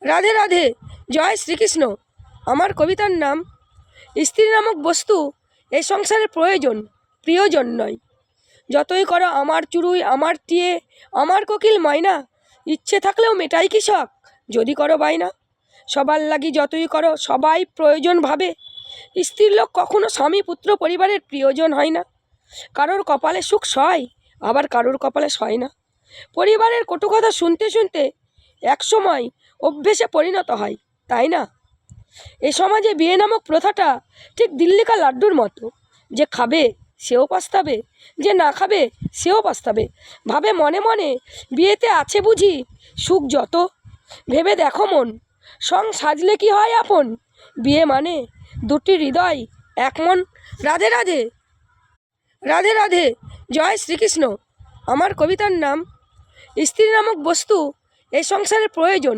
রাধে রাধে, জয় শ্রীকৃষ্ণ। আমার কবিতার নাম স্ত্রী নামক বস্তু এই সংসারের প্রয়োজন, প্রিয়জন নয়। যতই করো আমার চুড়ুই, আমার টিয়ে, আমার কোকিল ময়না, ইচ্ছে থাকলেও মেটাই কি শখ যদি করো বায়না। সবার লাগি যতই করো সবাই প্রয়োজন ভাবে, স্ত্রীর লোক কখনো স্বামী পুত্র পরিবারের প্রিয়জন হয় না। কারোর কপালে সুখ সয়, আবার কারোর কপালে সয় না। পরিবারের কটু কথা শুনতে শুনতে একসময় অভ্যেসে পরিণত হয়, তাই না? এ সমাজে বিয়ে নামক প্রথাটা ঠিক দিল্লিকা লাড্ডুর মতো, যে খাবে সেও পস্তাবে, যে না খাবে সেও পস্তাবে। ভাবে মনে মনে বিয়েতে আছে বুঝি সুখ যত, ভেবে দেখো মন সং সাজলে কি হয় আপন। বিয়ে মানে দুটি হৃদয় এক মন। রাধে রাধে, রাধে রাধে, জয় শ্রীকৃষ্ণ। আমার কবিতার নাম স্ত্রী নামক বস্তু এই সংসারের প্রয়োজন,